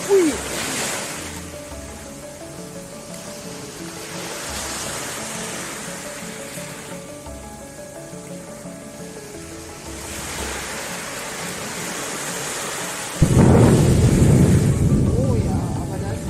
Wih. Oh ya, apa das?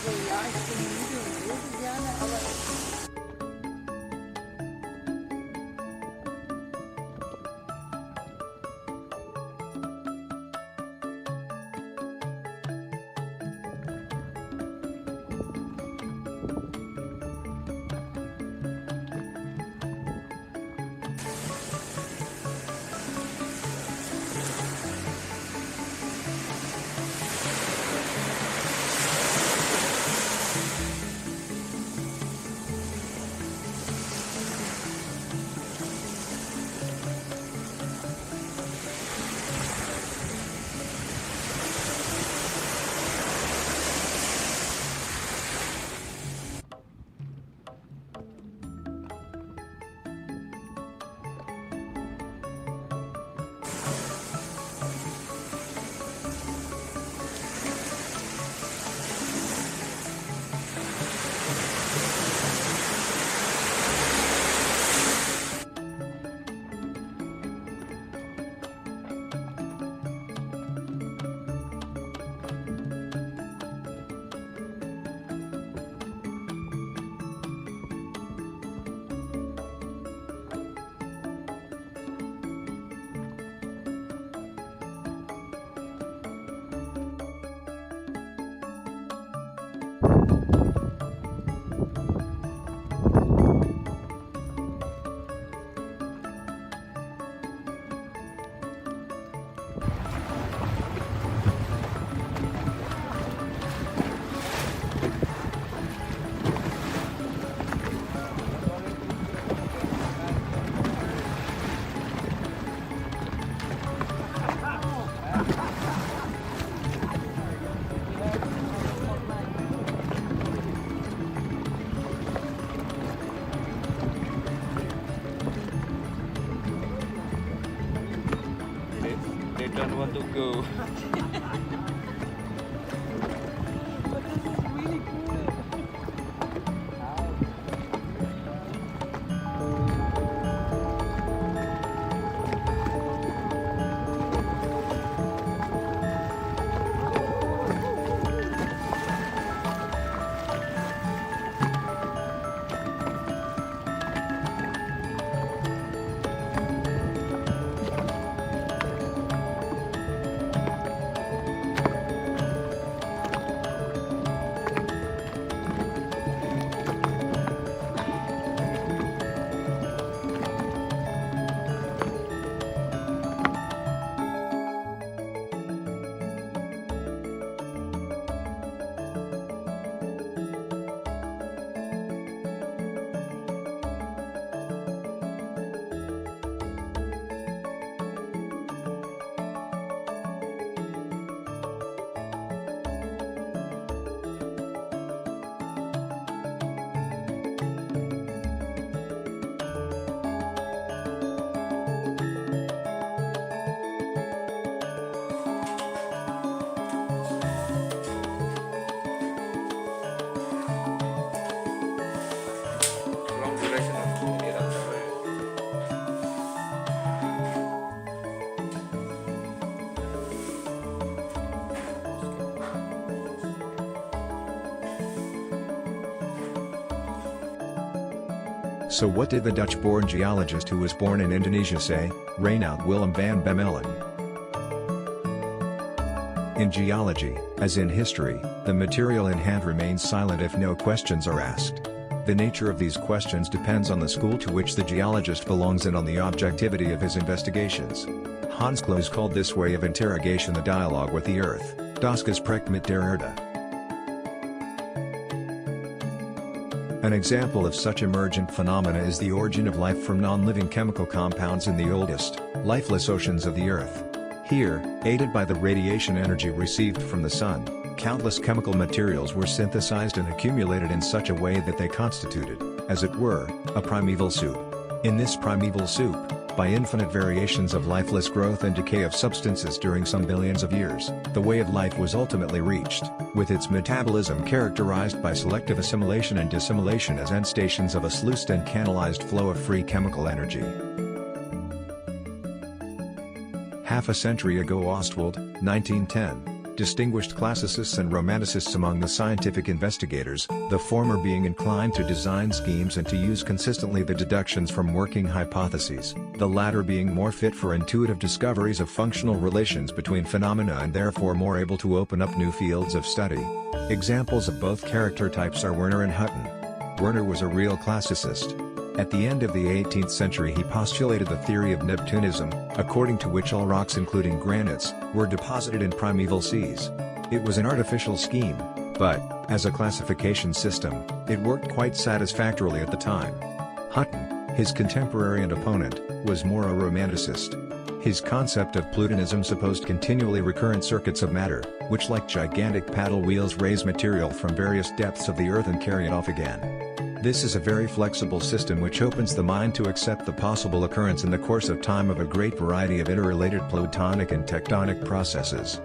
Also ja, ich bin müde und lese gerne, aber They don't want to go. but this is really cool. Long duration of eruption. So what did the Dutch-born geologist who was born in Indonesia say, Reinout Willem van Bemmelen? In geology, as in history, the material in hand remains silent if no questions are asked. The nature of these questions depends on the school to which the geologist belongs and on the objectivity of his investigations. Hans Cloos called this way of interrogation the dialogue with the earth, das Gespräch mit der Erde. An example of such emergent phenomena is the origin of life from non-living chemical compounds in the oldest, lifeless oceans of the Earth. Here, aided by the radiation energy received from the Sun, countless chemical materials were synthesized and accumulated in such a way that they constituted, as it were, a primeval soup. In this primeval soup, by infinite variations of lifeless growth and decay of substances during some billions of years, the way of life was ultimately reached, with its metabolism characterized by selective assimilation and dissimilation as end stations of a sluiced and canalized flow of free chemical energy. Half a century ago, Ostwald, 1910, distinguished classicists and romanticists among the scientific investigators, the former being inclined to design schemes and to use consistently the deductions from working hypotheses, the latter being more fit for intuitive discoveries of functional relations between phenomena and therefore more able to open up new fields of study. Examples of both character types are Werner and Hutton. Werner was a real classicist. At the end of the 18th century he postulated the theory of Neptunism, according to which all rocks including granites, were deposited in primeval seas. It was an artificial scheme, but, as a classification system, it worked quite satisfactorily at the time. Hutton, his contemporary and opponent, was more a romanticist. His concept of Plutonism supposed continually recurrent circuits of matter, which like gigantic paddle wheels raise material from various depths of the earth and carry it off again. This is a very flexible system which opens the mind to accept the possible occurrence in the course of time of a great variety of interrelated plutonic and tectonic processes.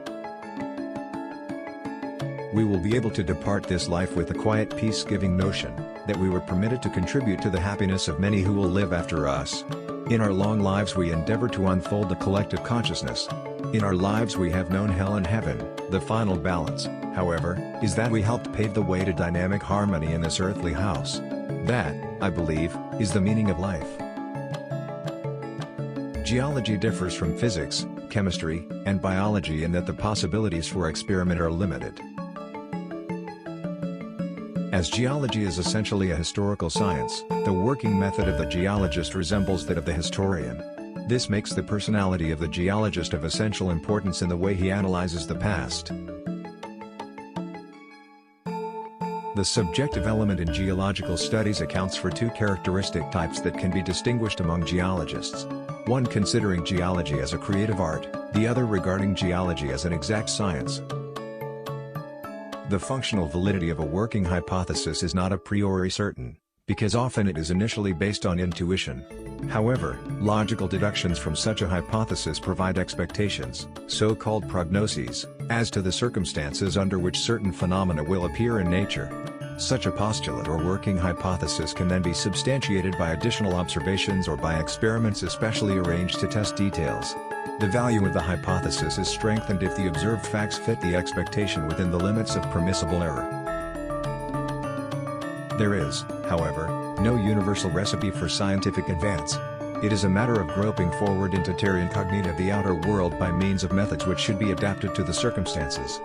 We will be able to depart this life with the quiet peace-giving notion, that we were permitted to contribute to the happiness of many who will live after us. In our long lives we endeavor to unfold the collective consciousness. In our lives we have known hell and heaven. The final balance, however, is that we helped pave the way to dynamic harmony in this earthly house. That, I believe, is the meaning of life. Geology differs from physics, chemistry, and biology in that the possibilities for experiment are limited. As geology is essentially a historical science, the working method of the geologist resembles that of the historian. This makes the personality of the geologist of essential importance in the way he analyzes the past. The subjective element in geological studies accounts for two characteristic types that can be distinguished among geologists. One considering geology as a creative art, the other regarding geology as an exact science. The functional validity of a working hypothesis is not a priori certain, because often it is initially based on intuition. However, logical deductions from such a hypothesis provide expectations, so-called prognoses, as to the circumstances under which certain phenomena will appear in nature. Such a postulate or working hypothesis can then be substantiated by additional observations or by experiments especially arranged to test details. The value of the hypothesis is strengthened if the observed facts fit the expectation within the limits of permissible error. There is, however, no universal recipe for scientific advance. It is a matter of groping forward into terra incognita of the outer world by means of methods which should be adapted to the circumstances.